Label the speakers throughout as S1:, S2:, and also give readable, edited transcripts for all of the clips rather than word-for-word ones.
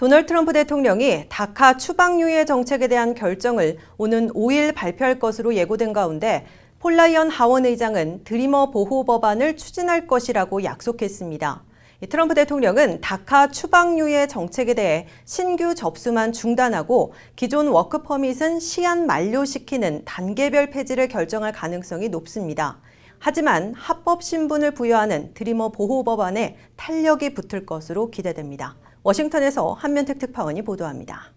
S1: 도널드 트럼프 대통령이 다카 추방유예 정책에 대한 결정을 오는 5일 발표할 것으로 예고된 가운데 폴라이언 하원 의장은 드리머 보호 법안을 추진할 것이라고 약속했습니다. 트럼프 대통령은 다카 추방유예 정책에 대해 신규 접수만 중단하고 기존 워크 퍼밋은 시한 만료시키는 단계별 폐지를 결정할 가능성이 높습니다. 하지만 합법 신분을 부여하는 드리머 보호 법안에 탄력이 붙을 것으로 기대됩니다. 워싱턴에서 한면택 특파원이 보도합니다.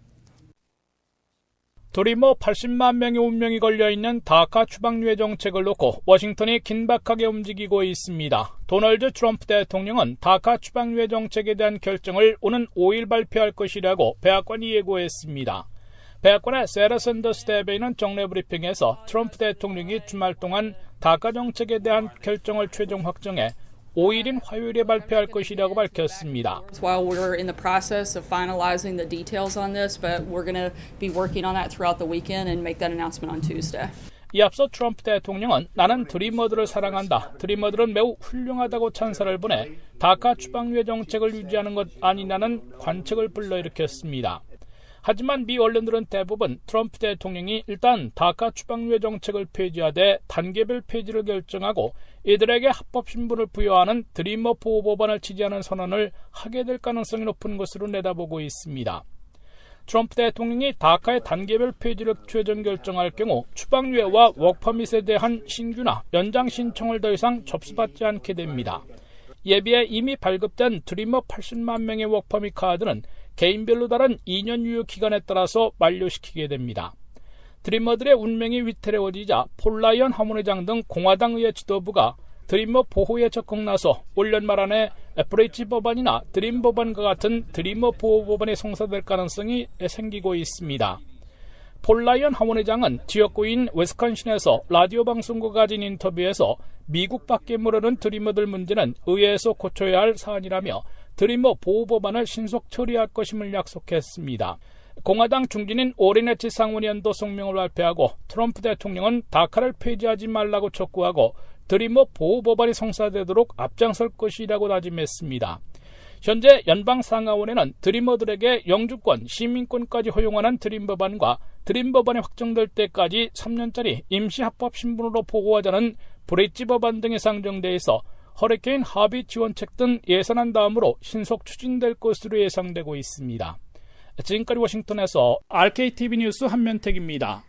S2: 드리머 80만 명의 운명이 걸려있는 다카 추방유예 정책을 놓고 워싱턴이 긴박하게 움직이고 있습니다. 도널드 트럼프 대통령은 다카 추방유예 정책에 대한 결정을 오는 5일 발표할 것이라고 백악관이 예고했습니다. 백악관의 세라 샌더스 대변인은 정례 브리핑에서 트럼프 대통령이 주말 동안 다카 정책에 대한 결정을 최종 확정해 5일인 화요일에 발표할 것이라고 밝혔습니다.
S3: While we're in the process of finalizing the details on this, but we're going to be working on that throughout the weekend and make that announcement on Tuesday.
S2: 이 앞서 트럼프 대통령은 나는 드리머들을 사랑한다. 드리머들은 매우 훌륭하다고 찬사를 보내 다카 추방유예 정책을 유지하는 것 아니냐는 관측을 불러일으켰습니다. 하지만 미 언론들은 대부분 트럼프 대통령이 일단 다카 추방유예 정책을 폐지하되 단계별 폐지를 결정하고 이들에게 합법 신분을 부여하는 드리머 보호 법안을 지지하는 선언을 하게 될 가능성이 높은 것으로 내다보고 있습니다. 트럼프 대통령이 다카의 단계별 폐지를 최종 결정할 경우 추방유예와 워크퍼밋에 대한 신규나 연장 신청을 더 이상 접수받지 않게 됩니다. 예비에 이미 발급된 드리머 80만 명의 워크퍼밋 카드는 개인별로 다른 2년 유효 기간에 따라서 만료시키게 됩니다. 드리머들의 운명이 위태로워지자 폴라이언 하원 의장 등 공화당 의회 지도부가 드리머 보호에 적극 나서 올 연말 안에 브레이치 법안이나 드림 법안과 같은 드리머 보호 법안이 성사될 가능성이 생기고 있습니다. 폴라이언 하원 의장은 지역구인 위스콘신에서 라디오 방송과 가진 인터뷰에서 미국밖에 모르는 드리머들 문제는 의회에서 고쳐야 할 사안이라며 드리머 보호 법안을 신속 처리할 것임을 약속했습니다. 공화당 중진인 오린 해치 상원의원도 성명을 발표하고 트럼프 대통령은 다카를 폐지하지 말라고 촉구하고 드리머 보호 법안이 성사되도록 앞장설 것이라고 다짐했습니다. 현재 연방 상하원에는 드리머들에게 영주권, 시민권까지 허용하는 드림 법안과 드림 법안이 확정될 때까지 3년짜리 임시 합법 신분으로 보호하자는 브릿지 법안 등이 상정돼 있어 허리케인 하비 지원책 등 예산안 다음으로 신속 추진될 것으로 예상되고 있습니다. 지금까지 워싱턴에서 RKTV 뉴스 한면택입니다.